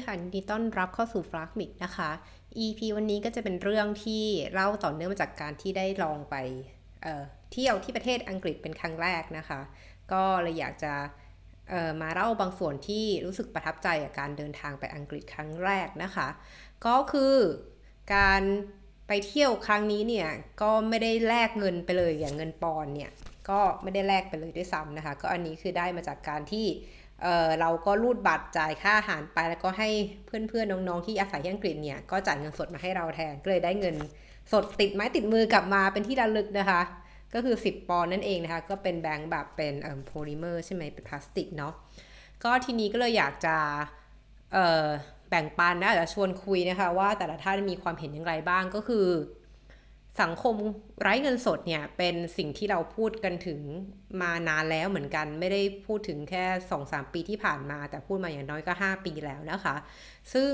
ค่ะยินดีต้อนรับเข้าสู่ Fragmic นะคะ EP วันนี้ก็จะเป็นเรื่องที่เล่าต่อเนื่องมาจากการที่ได้ลองไปเที่ยวที่ประเทศอังกฤษเป็นครั้งแรกนะคะก็เลยอยากจะมาเล่าบางส่วนที่รู้สึกประทับใจกับการเดินทางไปอังกฤษครั้งแรกนะคะก็คือการไปเที่ยวครั้งนี้เนี่ยก็ไม่ได้แลกเงินไปเลยอย่างเงินปอนด์เนี่ยก็ไม่ได้แลกไปเลยด้วยซ้ำนะคะก็อันนี้คือได้มาจากการที่เราก็รูดบัตรจ่ายค่าอาหารไปแล้วก็ให้เพื่อนๆน้องๆที่อาศัยที่อังกฤษเนี่ยก็จ่ายเงินสดมาให้เราแทนก็เลยได้เงินสดติดไม้ติดมือกลับมาเป็นที่ระลึกนะคะก็คือ10 ปอนด์นั่นเองนะคะก็เป็นแบงค์แบบเป็นโพลิเมอร์ใช่ไหมเป็นพลาสติกเนาะก็ทีนี้ก็เลยอยากจะแบ่งปันนะอาจจะชวนคุยนะคะว่าแต่ละท่านมีความเห็นอย่างไรบ้างก็คือสังคมไร้เงินสดเนี่ยเป็นสิ่งที่เราพูดกันถึงมานานแล้วเหมือนกันไม่ได้พูดถึงแค่ 2-3 ปีที่ผ่านมาแต่พูดมาอย่างน้อยก็5 ปีแล้วนะคะซึ่ง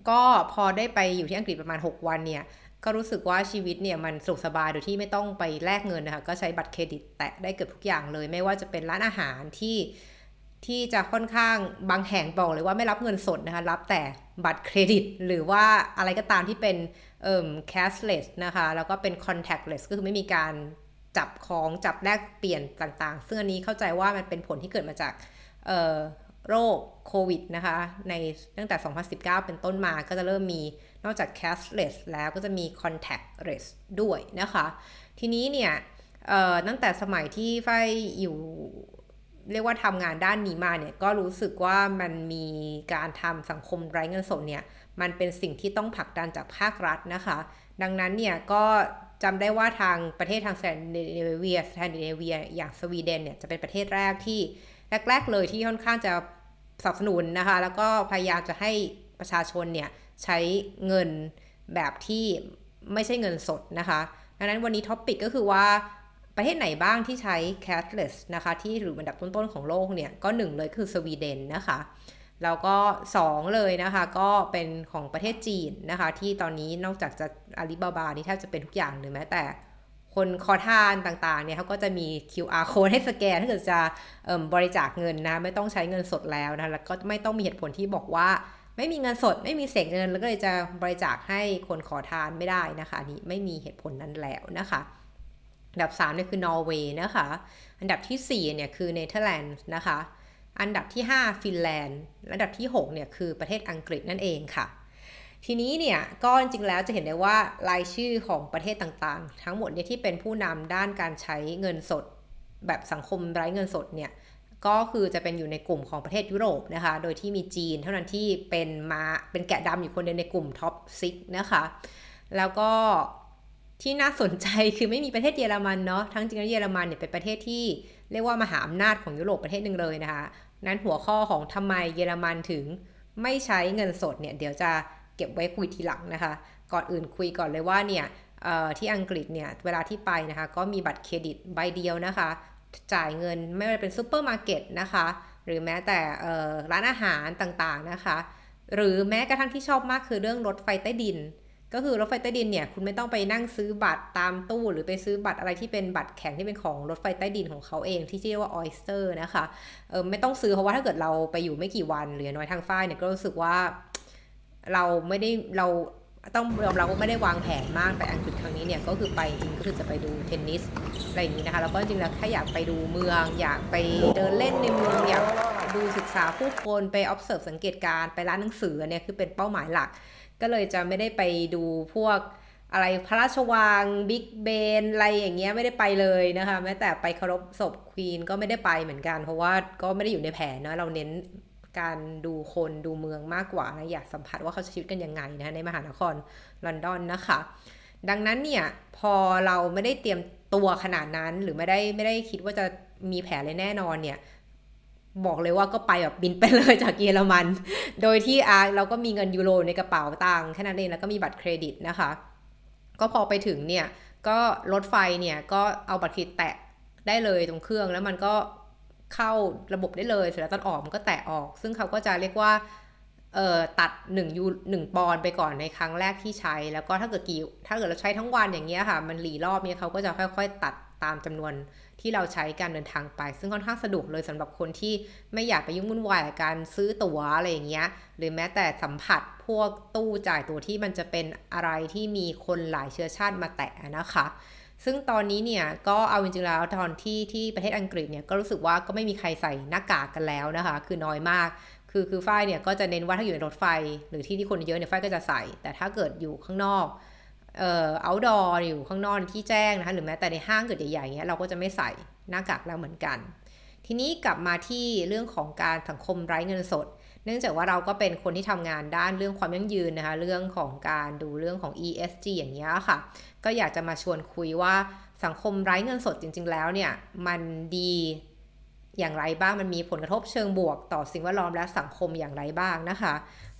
ก็พอได้ไปอยู่ที่อังกฤษประมาณ6 วันเนี่ยก็รู้สึกว่าชีวิตเนี่ยมันสะดวกสบายโดยที่ไม่ต้องไปแลกเงินนะคะก็ใช้บัตรเครดิตแตะได้เกือบทุกอย่างเลยไม่ว่าจะเป็นร้านอาหารที่จะค่อนข้างบางแห่งบอกเลยว่าไม่รับเงินสดนะคะรับแต่บัตรเครดิตหรือว่าอะไรก็ตามที่เป็นcashless นะคะแล้วก็เป็น contactless ก็คือไม่มีการจับของจับแลกเปลี่ยนต่างๆซึ่งอันนี้เข้าใจว่ามันเป็นผลที่เกิดมาจากโรคโควิดนะคะในตั้งแต่ 2019 เป็นต้นมาก็จะเริ่มมีนอกจาก cashless แล้วก็จะมี contactless ด้วยนะคะทีนี้เนี่ยตั้งแต่สมัยที่ไฟอยู่เรียกว่าทำงานด้านนี้มาเนี่ยก็รู้สึกว่ามันมีการทำสังคมไร้เงินสดเนี่ยมันเป็นสิ่งที่ต้องผลักดันจากภาครัฐนะคะดังนั้นเนี่ยก็จำได้ว่าทางประเทศทางสแกนดิเนเวียอย่างสวีเดนเนี่ยจะเป็นประเทศแรกที่แรกๆเลยที่ค่อนข้างจะสนับสนุนนะคะแล้วก็พยายามจะให้ประชาชนเนี่ยใช้เงินแบบที่ไม่ใช่เงินสดนะคะดังนั้นวันนี้ท็อปิกก็คือว่าประเทศไหนบ้างที่ใช้ cashless นะคะที่หรืออันดับต้นๆของโลกเนี่ยก็1เลยคือสวีเดนนะคะแล้วก็2เลยนะคะก็เป็นของประเทศจีนนะคะที่ตอนนี้นอกจากจะอาลีบาบานี่แทบจะเป็นทุกอย่างเลยแม้แต่คนขอทานต่างๆเนี่ยเขาก็จะมี QR code ให้สแกนถ้าเกิดจะบริจาคเงินนะไม่ต้องใช้เงินสดแล้วนะแล้วก็ไม่ต้องมีเหตุผลที่บอกว่าไม่มีเงินสดไม่มีเศษเงินแล้วก็เลยจะบริจาคให้คนขอทานไม่ได้นะคะอันนี้ไม่มีเหตุผลนั้นแล้วนะคะอันดับ3เนี่ยคือนอร์เวย์นะคะอันดับที่4เนี่ยคือเนเธอร์แลนด์นะคะอันดับที่5ฟินแลนด์อันดับที่6เนี่ยคือประเทศอังกฤษนั่นเองค่ะทีนี้เนี่ยก็จริงๆแล้วจะเห็นได้ว่ารายชื่อของประเทศต่างๆทั้งหมดเนี่ยที่เป็นผู้นำด้านการใช้เงินสดแบบสังคมไร้เงินสดเนี่ยก็คือจะเป็นอยู่ในกลุ่มของประเทศยุโรปนะคะโดยที่มีจีนเท่านั้นที่เป็นแกะดำอยู่คนเดียวในกลุ่มท็อป6นะคะแล้วก็ที่น่าสนใจคือไม่มีประเทศเยอรมันเนาะทั้งจริงแล้วเยอรมันเนี่ยเป็นประเทศที่เรียกว่ามหาอำนาจของยุโรปประเทศหนึ่งเลยนะคะนั้นหัวข้อของทำไมเยอรมันถึงไม่ใช้เงินสดเนี่ยเดี๋ยวจะเก็บไว้คุยทีหลังนะคะก่อนอื่นคุยก่อนเลยว่าเนี่ยที่อังกฤษเนี่ยเวลาที่ไปนะคะก็มีบัตรเครดิตใบเดียวนะคะจ่ายเงินไม่ว่าจะเป็นซูเปอร์มาร์เก็ตนะคะหรือแม้แต่ร้านอาหารต่างๆนะคะหรือแม้กระทั่งที่ชอบมากคือเรื่องรถไฟใต้ดินก็คือรถไฟใต้ดินเนี่ยคุณไม่ต้องไปนั่งซื้อบัตรตามตู้หรือไปซื้อบัตรอะไรที่เป็นบัตรแข็งที่เป็นของรถไฟใต้ดินของเขาเองที่ชื่อว่า Oyster นะคะไม่ต้องซื้อเพราะว่าถ้าเกิดเราไปอยู่ไม่กี่วันหรือน้อยทางฝ้ายเนี่ยก็รู้สึกว่าเราต้องยอมรับว่าไม่ได้วางแผนมากไปอังกฤษครั้งนี้เนี่ยก็คือไปจริงก็คือจะไปดูเทนนิสอะไรอย่างนี้นะคะแล้วก็จริงแล้วแค่อยากไปดูเมืองอยากไปเดินเล่นในเมืองอยากดูศึกษาผู้คนไป observe สังเกตการไปร้านหนังสือเนี่ยคือเป็นเป้าหมายหลักก็เลยจะไม่ได้ไปดูพวกอะไรพระราชวังบิ๊กเบนอะไรอย่างเงี้ยไม่ได้ไปเลยนะคะแม้แต่ไปเคารพศพควีนก็ไม่ได้ไปเหมือนกันเพราะว่าก็ไม่ได้อยู่ในแผนนะเราเน้นการดูคนดูเมืองมากกว่านะอยากสัมผัสว่าเขาใช้ชีวิตกันยังไงนะในมหานครลอนดอนนะคะดังนั้นเนี่ยพอเราไม่ได้เตรียมตัวขนาดนั้นหรือไม่ได้คิดว่าจะมีแผนเลยแน่นอนเนี่ยบอกเลยว่าก็ไปแบบบินไปเลยจากเยอรมันโดยที่เราก็มีเงินยูโรในกระเป๋าตังค์แค่นั้นเองแล้วก็มีบัตรเครดิตนะคะก็พอไปถึงเนี่ยก็รถไฟเนี่ยก็เอาบัตรเครดิตแตะได้เลยตรงเครื่องแล้วมันก็เข้าระบบได้เลยเสร็จแล้วตอนออกมันก็แตะออกซึ่งเขาก็จะเรียกว่าตัด1 ปอนด์ไปก่อนในครั้งแรกที่ใช้แล้วก็ถ้าเกิดเราใช้ทั้งวันอย่างเงี้ยค่ะมันหลีรอบเนี่ยเขาก็จะค่อยๆตัด ตามจำนวนที่เราใช้การเดินทางไปซึ่งค่อนข้างสะดวกเลยสำหรับคนที่ไม่อยากไปยุ่งวุ่นวายกับการซื้อตั๋วอะไรอย่างเงี้ยหรือแม้แต่สัมผัสพวกตู้จ่ายตั๋วที่มันจะเป็นอะไรที่มีคนหลายเชื้อชาติมาแตะนะคะซึ่งตอนนี้เนี่ยก็เอาจริงๆแล้วตอนที่ประเทศอังกฤษเนี่ยก็รู้สึกว่าก็ไม่มีใครใส่หน้ากากกันแล้วนะคะคือน้อยมากคือฝ้ายเนี่ยก็จะเน้นว่าถ้าอยู่ในรถไฟหรือที่คนเยอะเนี่ยฝ้ายก็จะใส่แต่ถ้าเกิดอยู่ข้างนอกoutdoor อยู่ข้างนอกที่แจ้งนะคะหรือแม้แต่ในห้างเกิดใหญ่ๆเงี้ยเราก็จะไม่ใส่หน้ากากแล้วเหมือนกันทีนี้กลับมาที่เรื่องของการสังคมไร้เงินสดเนื่องจากว่าเราก็เป็นคนที่ทำงานด้านเรื่องความยั่งยืนนะคะเรื่องของการดูเรื่องของ ESG อย่างเงี้ยค่ะก็อยากจะมาชวนคุยว่าสังคมไร้เงินสดจริงๆแล้วเนี่ยมันดีอย่างไรบ้างมันมีผลกระทบเชิงบวกต่อสิ่งแวดล้อมและสังคมอย่างไรบ้างนะคะ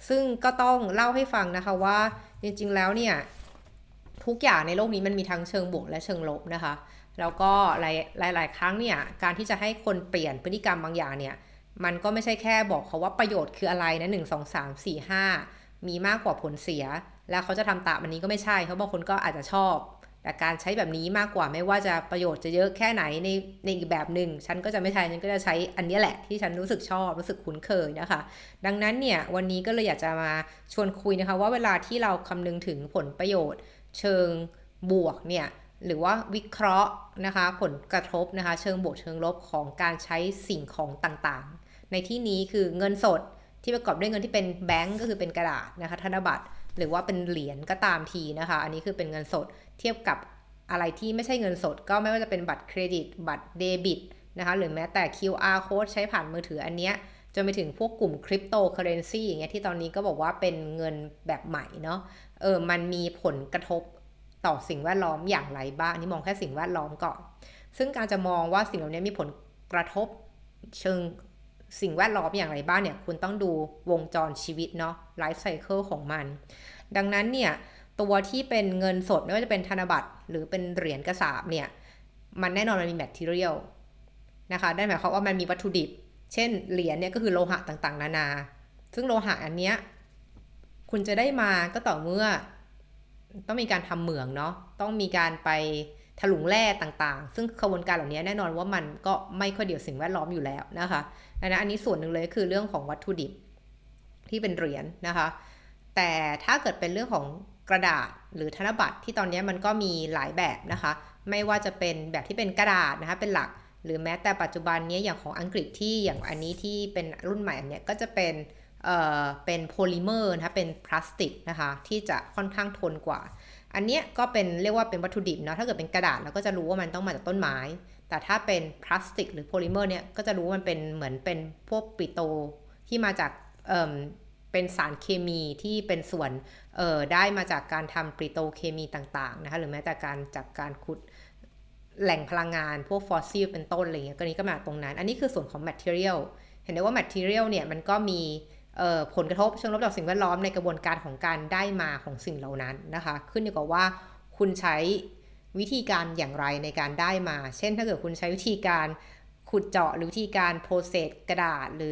ซึ่งก็ต้องเล่าให้ฟังนะคะว่าจริงๆแล้วเนี่ยทุกอย่างในโลกนี้มันมีทั้งเชิงบวกและเชิงลบนะคะแล้วก็หลายครั้งเนี่ยการที่จะให้คนเปลี่ยนพฤติกรรมบางอย่างเนี่ยมันก็ไม่ใช่แค่บอกเขาว่าประโยชน์คืออะไรนะ1 2 3 4 5มีมากกว่าผลเสียแล้วเขาจะทำตามอันนี้ก็ไม่ใช่เพราะบางคนก็อาจจะชอบแต่การใช้แบบนี้มากกว่าไม่ว่าจะประโยชน์จะเยอะแค่ไหนในอีกแบบหนึ่งฉันก็จะไม่ใช่ฉันก็จะใช้อันนี้แหละที่ฉันรู้สึกชอบรู้สึกคุ้นเคยนะคะดังนั้นเนี่ยวันนี้ก็เลยอยากจะมาชวนคุยนะคะว่าเวลาที่เราคำนึงถึงผลประโยชน์เชิงบวกเนี่ยหรือว่าวิเคราะห์นะคะผลกระทบนะคะเชิงบวกเชิงลบของการใช้สิ่งของต่างๆในที่นี้คือเงินสดที่ประกอบด้วยเงินที่เป็นแบงก์ก็คือเป็นกระดาษนะคะธนบัตรหรือว่าเป็นเหรียญก็ตามทีนะคะอันนี้คือเป็นเงินสดเทียบกับอะไรที่ไม่ใช่เงินสดก็ไม่ว่าจะเป็นบัตรเครดิตบัตรเดบิตนะคะหรือแม้แต่ QR code ใช้ผ่านมือถืออันเนี้ยจนไปถึงพวกกลุ่มคริปโตเคอเรนซีอย่างเงี้ยที่ตอนนี้ก็บอกว่าเป็นเงินแบบใหม่เนาะมันมีผลกระทบต่อสิ่งแวดล้อมอย่างไรบ้างนี่มองแค่สิ่งแวดล้อมก่อนซึ่งการจะมองว่าสิ่งเหล่านี้มีผลกระทบเชิงสิ่งแวดล้อมอย่างไรบ้างเนี่ยคุณต้องดูวงจรชีวิตเนาะไลฟ์ไซเคิลของมันดังนั้นเนี่ยตัวที่เป็นเงินสดไม่ว่าจะเป็นธนบัตรหรือเป็นเหรียญกระสาบเนี่ยมันแน่นอนมันมีแมททีเรียลนะคะได้หมายความว่ามันมีวัตถุดิบเช่นเหรียญเนี่ยก็คือโลหะต่างๆนานาซึ่งโลหะอันเนี้ยคุณจะได้มาก็ต่อเมื่อต้องมีการทำเหมืองเนาะต้องมีการไปถลุงแร่ต่างๆซึ่งกระบวนการเหล่านี้แน่นอนว่ามันก็ไม่ค่อยเดียวสิ่งแวดล้อมอยู่แล้วนะคะอันนี้ส่วนหนึ่งเลยคือเรื่องของวัตถุดิบที่เป็นเหรียญนะคะแต่ถ้าเกิดเป็นเรื่องของกระดาษหรือธนบัตรที่ตอนนี้มันก็มีหลายแบบนะคะไม่ว่าจะเป็นแบบที่เป็นกระดาษนะคะเป็นหลักหรือแม้แต่ปัจจุบันนี้อย่างของอังกฤษที่อย่างอันนี้ที่เป็นรุ่นใหม่อันนี้ก็จะเป็นโพลิเมอร์นะคะเป็นพลาสติกนะคะที่จะค่อนข้างทนกว่าอันนี้ก็เป็นเรียกว่าเป็นวัตถุดิบเนาะถ้าเกิดเป็นกระดาษเราก็จะรู้ว่ามันต้องมาจากต้นไม้แต่ถ้าเป็นพลาสติกหรือโพลิเมอร์เนี่ยก็จะรู้ว่ามันเป็นเหมือนเป็นพวกปิโตที่มาจากเป็นสารเคมีที่เป็นส่วนได้มาจากการทำปิโตเคมีต่างๆนะคะหรือแม้แต่จากการขุดแหล่งพลังงานพวกฟอสซิลเป็นต้นอะไรเงี้ยก็นี้ก็มาตรงนั้นอันนี้คือส่วนของ material เห็นได้ว่า material เนี่ยมันก็มีผลกระทบเชิงลบต่อสิ่งแวดล้อมในกระบวนการของการได้มาของสิ่งเหล่านั้นนะคะขึ้นอยู่กับว่าคุณใช้วิธีการอย่างไรในการได้มาเช่นถ้าเกิดคุณใช้วิธีการขุดเจาะหรือวิธีการโปรเซสกระดาษหรื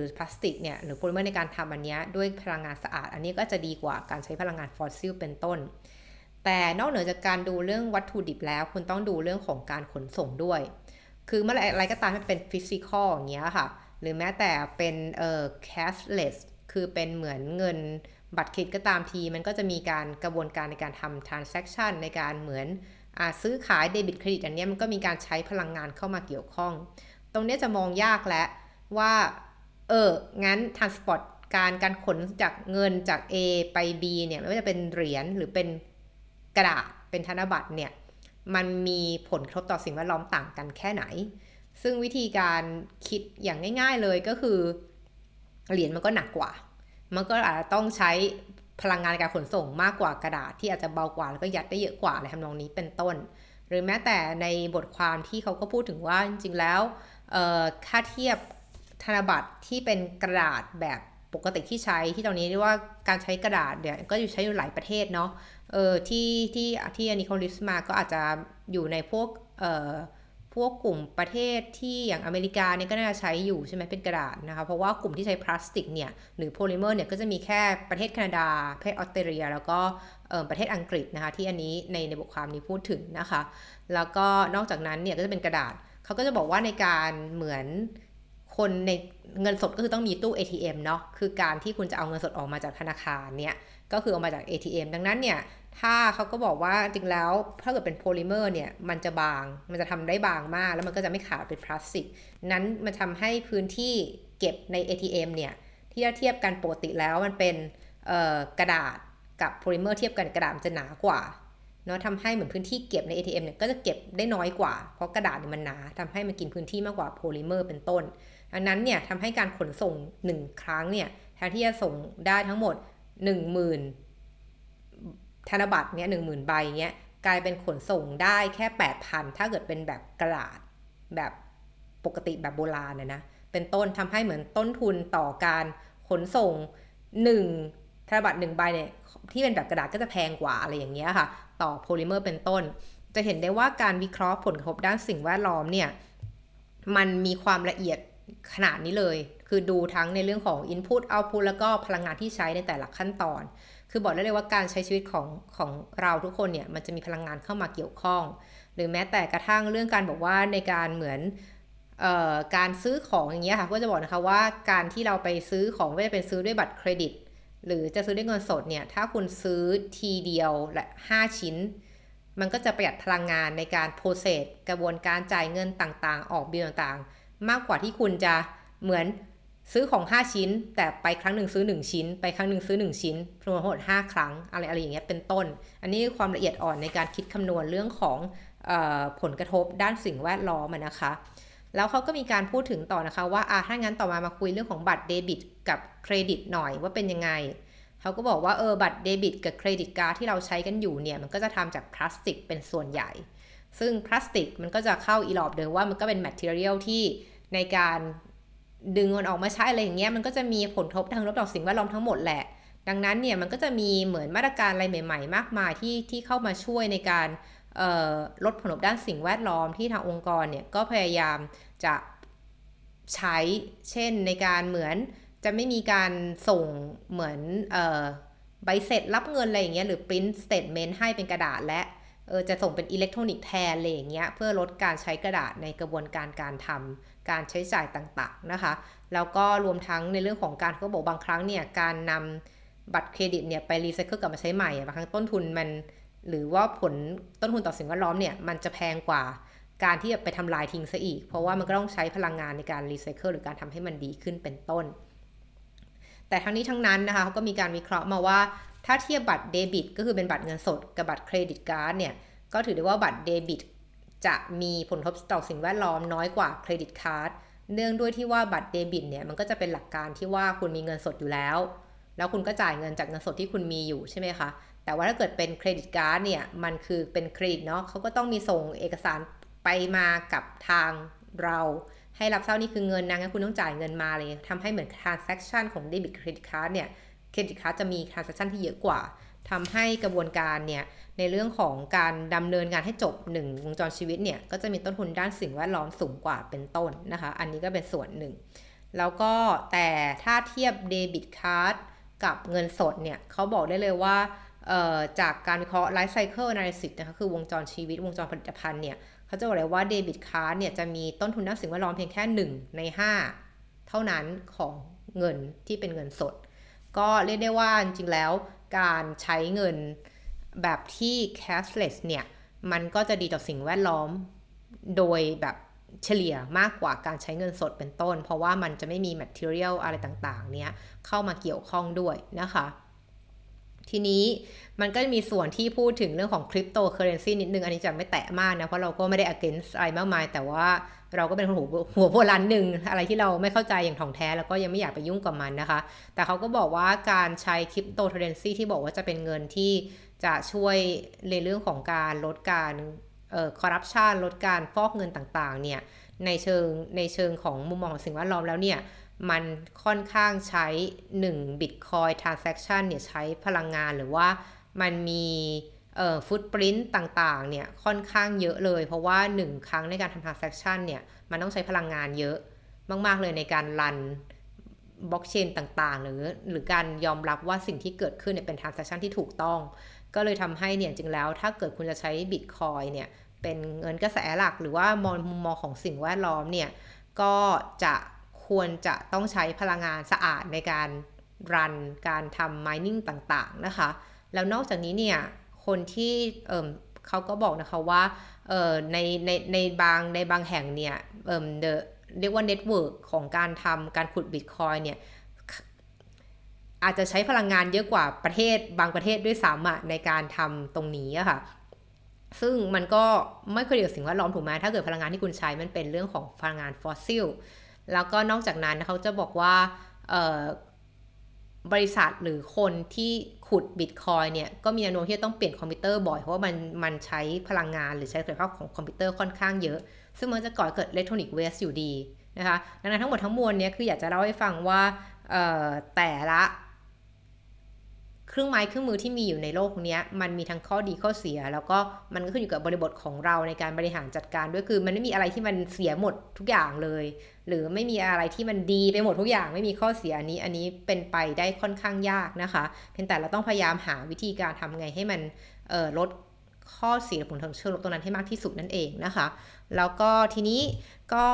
อพลาสติกเนี่ยหรือโพลิเมอร์ในการทำอันนี้ด้วยพลังงานสะอาดอันนี้ก็จะดีกว่าการใช้พลังงานฟอสซิลเป็นต้นแต่นอกเหนือจากการดูเรื่องวัตถุดิบแล้วคุณต้องดูเรื่องของการขนส่งด้วยคือเมื่อไรก็ตามที่เป็นฟิสิกอลอย่างเงี้ยค่ะหรือแม้แต่เป็นcashless คือเป็นเหมือนเงินบัตรเครดิตก็ตามทีมันก็จะมีการกระบวนการในการทำ transaction ในการเหมือนซื้อขายเดบิตเครดิตอันนี้มันก็มีการใช้พลังงานเข้ามาเกี่ยวข้องตรงนี้จะมองยากแล้วว่างั้น transport การขนจากเงินจาก A ไป B เนี่ยไม่ว่าจะเป็นเหรียญหรือเป็นกระดาษเป็นธนบัตรเนี่ยมันมีผลกระทบต่อสิ่งแวดล้อมต่างกันแค่ไหนซึ่งวิธีการคิดอย่างง่ายๆเลยก็คือเหรียญมันก็หนักกว่ามันก็อาจจะต้องใช้พลังงานในการขนส่งมากกว่ากระดาษที่อาจจะเบากว่าแล้วก็ยัดได้เยอะกว่าอะไรทำนองนี้เป็นต้นหรือแม้แต่ในบทความที่เขาก็พูดถึงว่าจริงๆแล้วค่าเทียบธนบัตรที่เป็นกระดาษแบบปกติที่ใช้ที่ตอนนี้เรียกว่าการใช้กระดาษเนี่ยก็อยู่ใช้อยู่หลายประเทศเนาะที่อันนี้เขาลิสต์มาก็อาจจะอยู่ในพวก พวกกลุ่มประเทศที่อย่างอเมริกาเนี่ยก็น่าจะใช้อยู่ใช่ไหมเป็นกระดาษนะคะเพราะว่ากลุ่มที่ใช้พลาสติกเนี่ยหรือโพลิเมอร์เนี่ยก็จะมีแค่ประเทศแคนาดาประเทศออสเตรเลียแล้วก็ประเทศอังกฤษนะคะที่อันนี้ในบทความนี้พูดถึงนะคะแล้วก็นอกจากนั้นเนี่ยก็จะเป็นกระดาษเขาก็จะบอกว่าในการเหมือนคนในเงินสดก็คือต้องมีตู้ ATM เนาะคือการที่คุณจะเอาเงินสดออกมาจากธนาคารเนี่ยก็คือออกมาจาก ATM ดังนั้นเนี่ยถ้าเขาก็บอกว่าจริงแล้วถ้าเกิดเป็นโพลิเมอร์เนี่ยมันจะบางมันจะทำได้บางมากแล้วมันก็จะไม่ขาดเป็นพลาสติกนั้นมันทำให้พื้นที่เก็บใน ATM เนี่ยที่เทียบกันปกติแล้วมันเป็นกระดาษกับโพลิเมอร์เทียบกันกระดาษมันจะหนากว่าเนาะทำให้เหมือนพื้นที่เก็บใน ATM เนี่ยก็จะเก็บได้น้อยกว่าเพราะกระดาษเนี่ยมันหนาทำให้มันกินพื้นที่มากกว่าโพลิเมอร์เป็นต้นดังนั้นเนี่ยทำให้การขนส่ง1ครั้งเนี่ยแทนที่จะส่งได้ทั้งหมด 10,000 ธนบัตรเนี่ย10,000 ใบเนี้ยกลายเป็นขนส่งได้แค่ 8,000 ถ้าเกิดเป็นแบบกระดาษแบบปกติแบบโบราณนะเป็นต้นทำให้เหมือนต้นทุนต่อการขนส่ง1ธนบัตร1ใบเนี่ยที่เป็นแบบกระดาษก็จะแพงกว่าอะไรอย่างเงี้ยค่ะต่อโพลิเมอร์เป็นต้นจะเห็นได้ว่าการวิเคราะห์ผลกระทบด้านสิ่งแวดล้อมเนี่ยมันมีความละเอียดขนาดนี้เลยคือดูทั้งในเรื่องของ Input Output แล้วก็พลังงานที่ใช้ในแต่ละขั้นตอนคือบอกได้เลยว่าการใช้ชีวิตของเราทุกคนเนี่ยมันจะมีพลังงานเข้ามาเกี่ยวข้องหรือแม้แต่กระทั่งเรื่องการบอกว่าในการเหมือนการซื้อของอย่างเงี้ยค่ะก็จะบอกนะคะว่าการที่เราไปซื้อของไม่ได้เป็นซื้อด้วยบัตรเครดิตหรือจะซื้อด้วยเงินสดเนี่ยถ้าคุณซื้อทีเดียวและ5ชิ้นมันก็จะประหยัดพลังงานในการโปรเซสกระบวนการจ่ายเงินต่างๆออกบิลต่างๆมากกว่าที่คุณจะเหมือนซื้อของ5ชิ้นแต่ไปครั้งหนึ่งซื้อ1ชิ้นไปครั้งหนึ่งซื้อ1ชิ้นรวมทั้งหมด5ครั้งอะไรอย่างเงี้ยเป็นต้นอันนี้ความละเอียดอ่อนในการคิดคำนวณเรื่องของผลกระทบด้านสิ่งแวดล้อมนะคะแล้วเขาก็มีการพูดถึงต่อนะคะว่าถ้างั้นต่อมาคุยเรื่องของบัตรเดบิตกับเครดิตหน่อยว่าเป็นยังไงเขาก็บอกว่าบัตรเดบิตกับเครดิตการ์ดที่เราใช้กันอยู่เนี่ยมันก็จะทำจากพลาสติกเป็นส่วนใหญ่ซึ่งพลาสติกมันก็จะเข้าอีหลอบเดิมว่ามันก็เป็นแมททีเรียลที่ในการดึงมันออกมาใช้อะไรอย่างเงี้ยมันก็จะมีผลกระทบทางลบต่อสิ่งแวดล้อมทั้งหมดแหละดังนั้นเนี่ยมันก็จะมีเหมือนมาตรการอะไรใหม่ๆมากมายที่เข้ามาช่วยในการลดผลกระทบด้านสิ่งแวดล้อมที่ทางองค์กรเนี่ยก็พยายามจะใช้เช่นในการเหมือนจะไม่มีการส่งเหมือนใบเสร็จรับเงินอะไรอย่างเงี้ยหรือ print statement ให้เป็นกระดาษและจะส่งเป็นอิเล็กทรอนิกส์แทนอะไรอย่างเงี้ยเพื่อลดการใช้กระดาษในกระบวนการทำการใช้จ่ายต่างๆนะคะแล้วก็รวมทั้งในเรื่องของการเขาบอกบางครั้งเนี่ยการนำบัตรเครดิตเนี่ยไปรีไซเคิลกลับมาใช้ใหม่บางครั้งต้นทุนมันหรือว่าผลต้นทุนต่อสิ่งแวดล้อมเนี่ยมันจะแพงกว่าการที่จะไปทำลายทิ้งซะอีกเพราะว่ามันก็ต้องใช้พลังงานในการรีไซเคิลหรือการทำให้มันดีขึ้นเป็นต้นแต่ทั้งนี้ทั้งนั้นนะคะเขาก็มีการวิเคราะห์มาว่าถ้าเทียบบัตรเดบิตก็คือเป็นบัตรเงินสดกับบัตรเครดิตการ์ดเนี่ยก็ถือได้ว่าบัตรเดบิตจะมีผลกระทบต่อสิ่งแวดล้อมน้อยกว่าเครดิตการ์ดเนื่องด้วยที่ว่าบัตรเดบิตเนี่ยมันก็จะเป็นหลักการที่ว่าคุณมีเงินสดอยู่แล้วคุณก็จ่ายเงินจากเงินสดที่คุณมีอยู่ใช่ไหมคะแต่ว่าถ้าเกิดเป็นเครดิตการ์ดเนี่ยมันคือเป็นเครดิตเนาะเขาก็ต้องมีส่งเอกสารไปมากับทางเราให้รับทราบนี่คือเงินนะงั้นคุณต้องจ่ายเงินมาเลยทำให้เหมือน transaction ของเดบิตเครดิตการ์ดเนี่ยเครดิตการ์ดจะมี transaction ที่เยอะกว่าทำให้กระบวนการเนี่ยในเรื่องของการดำเนินงานให้จบ1วงจรชีวิตเนี่ยก็จะมีต้นทุนด้านสิ่งแวดล้อมสูงกว่าเป็นต้นนะคะอันนี้ก็เป็นส่วนหนึ่งแล้วก็แต่ถ้าเทียบเดบิตการ์ดกับเงินสดเนี่ยเขาบอกได้เลยว่าจากการวิเคราะห์ Life Cycle Analysis นะคะคือวงจรชีวิตวงจรผลิตภัณฑ์เนี่ยเขาจะบอกเลยว่าเดบิตการ์ดเนี่ยจะมีต้นทุนด้านสิ่งแวดล้อมเพียงแค่1 ใน 5เท่านั้นของเงินที่เป็นเงินสดก็เรียกได้ว่าจริงๆแล้วการใช้เงินแบบที่ cashless เนี่ยมันก็จะดีต่อสิ่งแวดล้อมโดยแบบเฉลี่ยมากกว่าการใช้เงินสดเป็นต้นเพราะว่ามันจะไม่มี material อะไรต่างๆเนี้ยเข้ามาเกี่ยวข้องด้วยนะคะทีนี้มันก็มีส่วนที่พูดถึงเรื่องของคริปโตเคอเรนซีนิดนึงอันนี้จะไม่แตะมากนะเพราะเราก็ไม่ได้ against อะไรมากมายแต่ว่าเราก็เป็นหัวโบราณหนึ่งอะไรที่เราไม่เข้าใจอย่างถ่องแท้แล้วก็ยังไม่อยากไปยุ่งกับมันนะคะแต่เขาก็บอกว่าการใช้คริปโตเคอเรนซีที่บอกว่าจะเป็นเงินที่จะช่วยในเรื่องของการลดการคอร์รัปชันลดการฟอกเงินต่างๆเนี่ยในเชิงของมุมมองของสิ่งแวดล้อมแล้วเนี่ยมันค่อนข้างใช้1 Bitcoin transaction เนี่ยใช้พลังงานหรือว่ามันมี ฟุตปรินต์ต่างๆเนี่ยค่อนข้างเยอะเลยเพราะว่า1ครั้งในการทำ transaction เนี่ยมันต้องใช้พลังงานเยอะมากๆเลยในการรันบล็อกเชนต่างๆหรือการยอมรับว่าสิ่งที่เกิดขึ้นเนี่ยเป็น transaction ที่ถูกต้องก็เลยทำให้เนี่ยจริงแล้วถ้าเกิดคุณจะใช้ Bitcoin เนี่ยเป็นเงินกระแสหลักหรือว่ามองมุมมองของสิ่งแวดล้อมเนี่ยก็จะควรจะต้องใช้พลังงานสะอาดในการรันการทำ mining ต่างๆนะคะแล้วนอกจากนี้เนี่ยคนที่เขาก็บอกนะคะว่าในบางแห่งเนี่ยเรียกว่าเน็ตเวิร์กของการขุด Bitcoin เนี่ยอาจจะใช้พลังงานเยอะกว่าบางประเทศด้วยซ้ำในการทำตรงนี้อะค่ะซึ่งมันก็ไม่เคยเกี่ยวกับสิ่งแวดล้อมถูกไหมถ้าเกิดพลังงานที่คุณใช้มันเป็นเรื่องของพลังงานฟอสซิลแล้วก็นอกจากนั้นเขาจะบอกว่าบริษัทหรือคนที่ขุด Bitcoin เนี่ยก็มีแนวโน้มที่จะต้องเปลี่ยนคอมพิวเตอร์บ่อยเพราะว่ามันใช้พลังงานหรือใช้ศักยภาพของคอมพิวเตอร์ค่อนข้างเยอะซึ่งมันจะก่อเกิดอิเล็กทรอนิกส์เวสต์อยู่ดีนะคะดังนั้นทั้งหมดทั้งมวลเนี่ยคืออยากจะเล่าให้ฟังว่าแต่ละเครื่องไม้เครื่องมือที่มีอยู่ในโลกนี้มันมีทั้งข้อดีข้อเสียแล้วก็มันก็ขึ้นอยู่กับบริบทของเราในการบริหารจัดการด้วยคือมันไม่มีอะไรที่มันเสียหมดทุกอย่างเลยหรือไม่มีอะไรที่มันดีไปหมดทุกอย่างไม่มีข้อเสียอันนี้เป็นไปได้ค่อนข้างยากนะคะเพียงแต่เราต้องพยายามหาวิธีการทำไงให้มันลดข้อเสียผลทางเชิงลบตรงนั้นให้มากที่สุดนั่นเองนะคะแล้วก็ทีนี้ก็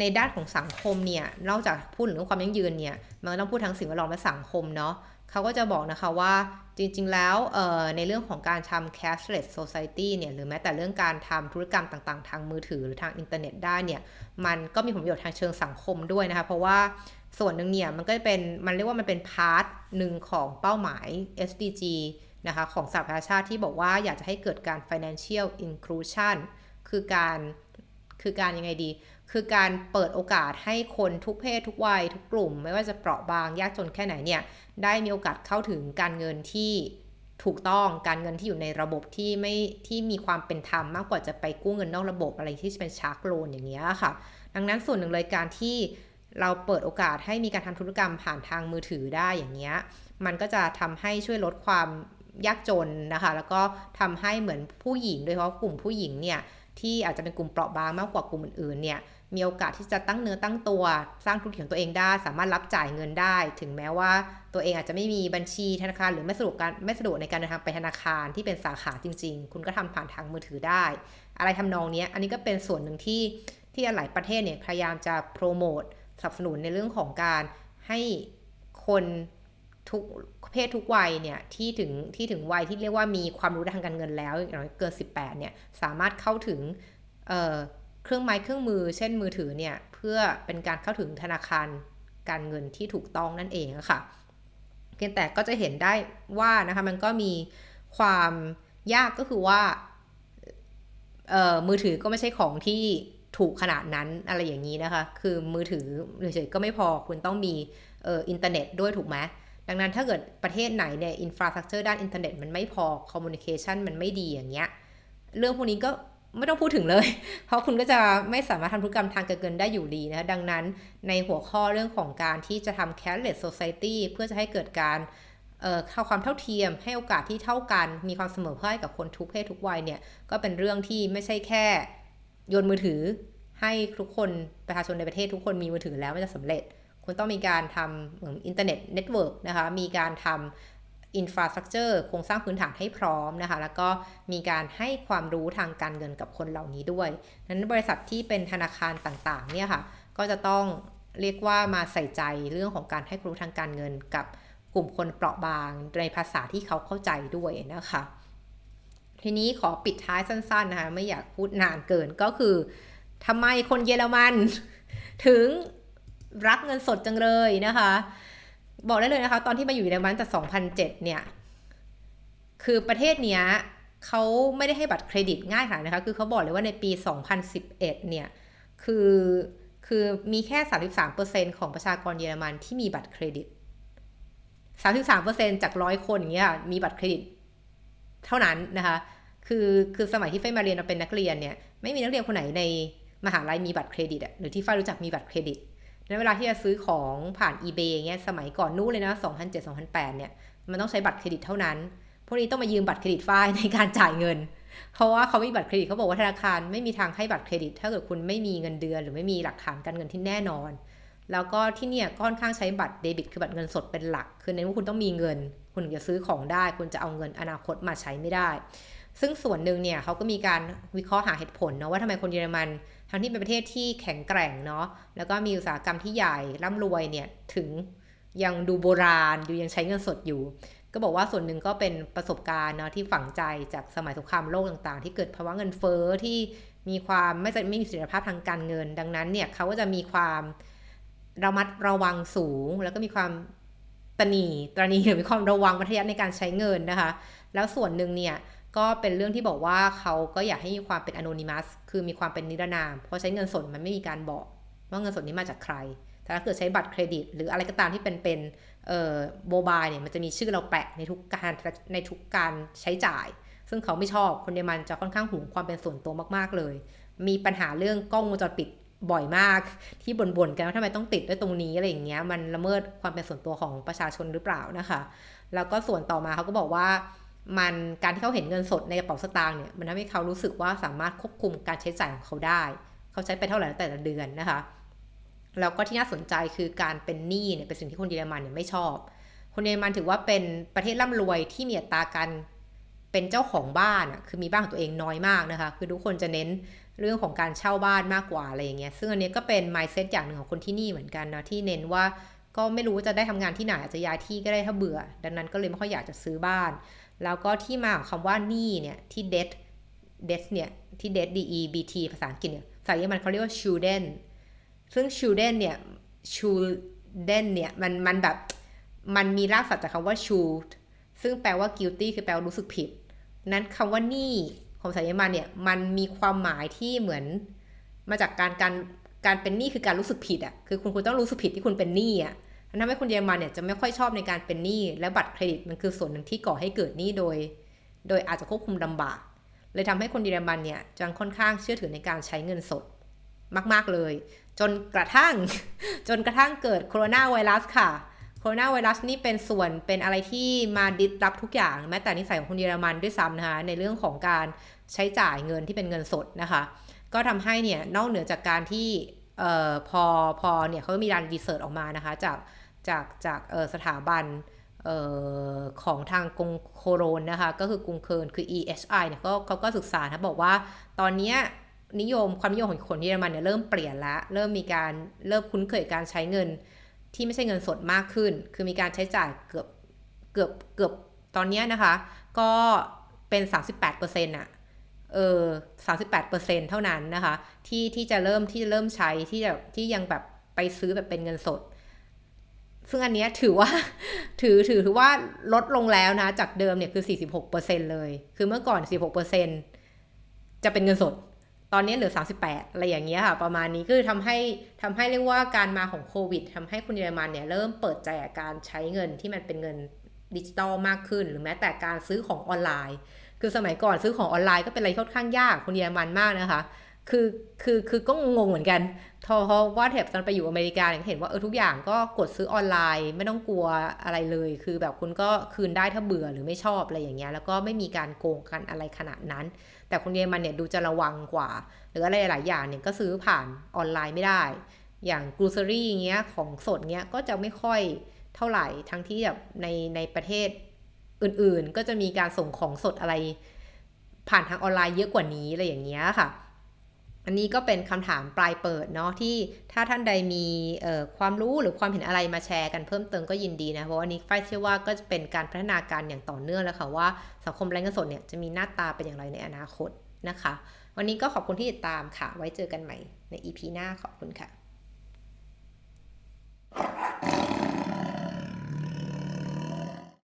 ในด้านของสังคมเนี่ยนอกจากพูดถึงเรื่องความยั่งยืนเนี่ยมันต้องพูดทั้งสิ่งแวดล้อมและสังคมเนาะเขาก็จะบอกนะคะว่าจริงๆแล้วในเรื่องของการทำ cashless society เนี่ยหรือแม้แต่เรื่องการทำธุรกรรมต่างๆทางมือถือหรือทางอินเทอร์เน็ตได้เนี่ยมันก็มีผลประโยชน์ทางเชิงสังคมด้วยนะคะเพราะว่าส่วนหนึ่งเนี่ยมันเรียกว่ามันเป็นพาร์ทหนึ่งของเป้าหมาย SDG นะคะของสหประชาชาติที่บอกว่าอยากจะให้เกิดการ financial inclusion คือการยังไงดีคือการเปิดโอกาสให้คนทุกเพศทุกวัยทุกกลุ่มไม่ว่าจะเปราะบางยากจนแค่ไหนเนี่ยได้มีโอกาสเข้าถึงการเงินที่ถูกต้องการเงินที่อยู่ในระบบที่มีความเป็นธรรมมากกว่าจะไปกู้เงินนอกระบบอะไรที่เป็นชาร์กโลนอย่างเงี้ยค่ะดังนั้นส่วนหนึ่งเลยการที่เราเปิดโอกาสให้มีการทำธุรกรรมผ่านทางมือถือได้อย่างเงี้ยมันก็จะทำให้ช่วยลดความยากจนนะคะแล้วก็ทำให้เหมือนผู้หญิงโดยเฉพาะกลุ่มผู้หญิงเนี่ยที่อาจจะเป็นกลุ่มเปราะบางมากกว่ากลุ่มอื่นๆเนี่ยมีโอกาสที่จะตั้งเนื้อตั้งตัวสร้างธุรกิจของตัวเองได้สามารถรับจ่ายเงินได้ถึงแม้ว่าตัวเองอาจจะไม่มีบัญชีธนาคารหรือไม่สะดวกในการเดินทางไปธนาคารที่เป็นสาขาจริงๆคุณก็ทำผ่านทางมือถือได้อะไรทำนองนี้อันนี้ก็เป็นส่วนหนึ่งที่หลายประเทศเนี่ยพยายามจะโปรโมทสนับสนุนในเรื่องของการให้คนทุกเพศทุกวัยเนี่ยที่ถึงวัยที่เรียกว่ามีความรู้ทางการเงินแล้วอย่างน้อยเกิน18เนี่ยสามารถเข้าถึงเครื่องไม้เครื่องมือเช่นมือถือเนี่ยเพื่อเป็นการเข้าถึงธนาคารการเงินที่ถูกต้องนั่นเองค่ะเพียงแต่ก็จะเห็นได้ว่านะคะมันก็มีความยากก็คือว่ามือถือก็ไม่ใช่ของที่ถูกขนาดนั้นอะไรอย่างนี้นะคะคือมือถือเฉยๆก็ไม่พอคุณต้องมีอินเทอร์เน็ตด้วยถูกไหมดังนั้นถ้าเกิดประเทศไหนเนี่ยอินฟราสตรัคเจอร์ด้านอินเทอร์เน็ตมันไม่พอคอมมูนิเคชันมันไม่ดีอย่างเงี้ยเรื่องพวกนี้ก็ไม่ต้องพูดถึงเลยเพราะคุณก็จะไม่สามารถทำธุรกรรมทางการเงินได้อยู่ดีนะคะดังนั้นในหัวข้อเรื่องของการที่จะทำ cashless society เพื่อจะให้เกิดการเข้าความเท่าเทียมให้โอกาสที่เท่ากันมีความเสมอภาคกับคนทุกเพศทุกวัยเนี่ยก็เป็นเรื่องที่ไม่ใช่แค่โยนมือถือให้ทุกคนประชาชนในประเทศทุกคนมีมือถือแล้วมันจะสำเร็จคุณต้องมีการทำเหมือนอินเทอร์เน็ตเน็ตเวิร์กนะคะมีการทำอินฟราสตรัคเจอร์โครงสร้างพื้นฐานให้พร้อมนะคะแล้วก็มีการให้ความรู้ทางการเงินกับคนเหล่านี้ด้วยนั้นบริษัทที่เป็นธนาคารต่างๆเนี่ยค่ะก็จะต้องเรียกว่ามาใส่ใจเรื่องของการให้ความรู้ทางการเงินกับกลุ่มคนเปราะบางในภาษาที่เขาเข้าใจด้วยนะคะทีนี้ขอปิดท้ายสั้นๆนะคะไม่อยากพูดนานเกินก็คือทำไมคนเยอรมันถึงรักเงินสดจังเลยนะคะบอกได้เลยนะคะตอนที่มาอยู่เยอรมันแต่2007เนี่ยคือประเทศเนี้ยเขาไม่ได้ให้บัตรเครดิตง่ายขนาดนะคะคือเขาบอกเลยว่าในปี2011เนี่ยคือมีแค่ 33% ของประชากรเยอรมันที่มีบัตรเครดิต 33% จาก100 คนอย่างเงี้ยมีบัตรเครดิตเท่านั้นนะคะคือสมัยที่เฟยมาเรียนเป็นนักเรียนเนี่ยไม่มีนักเรียนคนไหนในมหาลัยมีบัตรเครดิตหรือที่ฝ้ายรู้จักมีบัตรเครดิตในเวลาที่จะซื้อของผ่าน eBay เงี้ยสมัยก่อนนู้นเลยนะ2007-2008เนี่ยมันต้องใช้บัตรเครดิตเท่านั้น พวกนี้ต้องมายืมบัตรเครดิตฝ้ายในการจ่ายเงินเพราะว่าเขาไม่มีบัตรเครดิตเขาบอกว่าธนาคารไม่มีทางให้บัตรเครดิตถ้าเกิดคุณไม่มีเงินเดือนหรือไม่มีหลักฐานการเงินที่แน่นอนแล้วก็ที่เนี่ยค่อนข้างใช้บัตรเดบิตคือบัตรเงินสดเป็นหลักคือในเมื่อคุณต้องมีเงินคุณถึงจะซื้อของได้คุณจะเอาเงินอนาคตมาใช้ไม่ได้ซึ่งส่วนหนึ่งเนี่ยเขาก็มีการวิเคราะห์หาเหตุผลเนาะว่าทำไมคนเยอรมันทั้งที่เป็นประเทศที่แข็งแกร่งเนาะแล้วก็มีอุตสาหกรรมที่ใหญ่ร่ำรวยเนี่ยถึงยังดูโบราณดูยังใช้เงินสดอยู่ก็บอกว่าส่วนหนึ่งก็เป็นประสบการณ์เนาะที่ฝังใจจากสมัยสงครามโลกต่างๆที่เกิดภาวะเงินเฟ้อที่มีความไม่มีเสถียรภาพทางการเงินดังนั้นเนี่ยเขาก็จะมีความระมัดระวังสูงแล้วก็มีความตระหนี่หรือมีความระวังมัธยัสถ์ในการใช้เงินนะคะแล้วส่วนหนึ่งเนี่ยก็เป็นเรื่องที่บอกว่าเขาก็อยากให้มีความเป็น anonymous คือมีความเป็นนิรนามเพราะใช้เงินสดมันไม่มีการบอกว่าเงินสดนี้มาจากใครแต่ถ้าเกิดใช้บัตรเครดิตหรืออะไรก็ตามที่เป็นโมบายเนี่ยมันจะมีชื่อเราแปะในทุกการใช้จ่ายซึ่งเขาไม่ชอบคนเยอรมันจะค่อนข้างห่วงความเป็นส่วนตัวมากๆเลยมีปัญหาเรื่องกล้องวงจรปิดบ่อยมากที่บ่นกันว่าทำไมต้องติดด้วยตรงนี้อะไรอย่างเงี้ยมันละเมิดความเป็นส่วนตัวของประชาชนหรือเปล่านะคะแล้วก็ส่วนต่อมาเขาก็บอกว่ามันการที่เขาเห็นเงินสดในกระเป๋าสตางค์เนี่ยมันทำให้เขารู้สึกว่าสามารถควบคุมการใช้จ่ายของเขาได้เขาใช้ไปเท่าไหร่แต่ละเดือนนะคะแล้วก็ที่น่าสนใจคือการเป็นหนี้เนี่ยเป็นสิ่งที่คนเยอรมันเนี่ยไม่ชอบคนเยอรมันถือว่าเป็นประเทศร่ำรวยที่มีอัตราการเป็นเจ้าของบ้านอ่ะคือมีบ้านของตัวเองน้อยมากนะคะคือทุกคนจะเน้นเรื่องของการเช่าบ้านมากกว่าอะไรอย่างเงี้ยซึ่งอันนี้ก็เป็น mindset อย่างหนึ่งของคนที่นี่เหมือนกันนะที่เน้นว่าก็ไม่รู้ว่าจะได้ทำงานที่ไหนอาจจะย้ายที่ก็ได้ถ้าเบื่อดังนั้นก็เลยไม่ค่อยอยากจะซื้อบ้านแล้วก็ที่มาของคำว่าหนี้เนี่ยที่ debt เนี่ยที่ debt DEBT ภาษาอังกฤษเนี่ยภาษาเยอรมันเขาเรียกว่า Schuldenซึ่ง Schulden เนี่ยมันแบบมันมีรากศัพท์จากคำว่า Schuld ซึ่งแปลว่า guilty คือแปลว่ารู้สึกผิดนั้นคำว่าหนี้ของภาษาเยอรมันเนี่ยมันมีความหมายที่เหมือนมาจากการเป็นหนี้คือการรู้สึกผิดอ่ะคือคุณต้องรู้สึกผิดที่คุณเป็นหนี้อ่ะทำให้คนเยอรมันเนี่ยจะไม่ค่อยชอบในการเป็นหนี้และบัตรเครดิตมันคือส่วนหนึ่งที่ก่อให้เกิดหนี้โดยอาจจะควบคุมลำบากเลยทำให้คนเยอรมันเนี่ยจังค่อนข้างเชื่อถือในการใช้เงินสดมากๆเลยจนกระทั่งเกิดโคโรนาไวรัสค่ะโคโรนาไวรัสนี่เป็นอะไรที่มาดิสรับทุกอย่างแม้แต่นิสัยของคนเยอรมันด้วยซ้ำนะคะในเรื่องของการใช้จ่ายเงินที่เป็นเงินสดนะคะก็ทำให้เนี่ยนอกเหนือจากการที่พอเนี่ยเขามีการรีเสิร์ชออกมานะคะจากสถาบันของทางกรุงโคโรนนะคะก็คือกรุงเคิร์นคือ EHI เนี่ยเขาก็ศึกษานะบอกว่าตอนนี้ความนิยมของคนเยอรมันเนี่ยเริ่มเปลี่ยนแล้วเริ่มคุ้นเคยการใช้เงินที่ไม่ใช่เงินสดมากขึ้นคือมีการใช้จ่ายเกือบตอนนี้นะคะก็เป็น 38% อ่ะ38% เท่านั้นนะคะที่จะเริ่มใช้ที่ยังแบบไปซื้อแบบเป็นเงินสดซึ่งอันนี้ถือว่าถือว่าลดลงแล้วนะจากเดิมเนี่ยคือ 46% เลยคือเมื่อก่อน 46% จะเป็นเงินสดตอนนี้เหลือ 38อะไรอย่างเงี้ยค่ะประมาณนี้คือทำให้เรียกว่าการมาของโควิดทำให้คนเยอรมันเนี่ยเริ่มเปิดใจกับการใช้เงินที่มันเป็นเงินดิจิตอลมากขึ้นหรือแม้แต่การซื้อของออนไลน์คือสมัยก่อนซื้อของออนไลน์ก็เป็นอะไรค่อนข้างยากคนเยอรมันมากนะคะคือก็งงเหมือนกันเพราะว่าแถบตอนไปอยู่อเมริกาเนี่ยเห็นว่าทุกอย่างก็กดซื้อออนไลน์ไม่ต้องกลัวอะไรเลยคือแบบคุณก็คืนได้ถ้าเบื่อหรือไม่ชอบอะไรอย่างเงี้ยแล้วก็ไม่มีการโกงกันอะไรขนาดนั้นแต่คนเยอรมันเนี่ยดูจะระวังกว่าหรืออะไรหลายอย่างเนี่ยก็ซื้อผ่านออนไลน์ไม่ได้อย่างกรูซอรี่เงี้ยของสดเงี้ยก็จะไม่ค่อยเท่าไหร่ทั้งที่แบบในประเทศอื่นๆก็จะมีการส่งของสดอะไรผ่านทางออนไลน์เยอะกว่านี้อะไรอย่างเงี้ยค่ะอันนี้ก็เป็นคำถามปลายเปิดเนาะที่ถ้าท่านใดมีความรู้หรือความเห็นอะไรมาแชร์กันเพิ่มเติมก็ยินดีนะเพราะว่านี้ฝ้ายเชื่อว่าก็จะเป็นการพัฒนาการอย่างต่อเนื่องแล้วค่ะว่าสังคมไร้เงินสดเนี่ยจะมีหน้าตาเป็นอย่างไรในอนาคตนะคะวันนี้ก็ขอบคุณที่ติดตามค่ะไว้เจอกันใหม่ใน EP หน้าขอบคุณค่ะ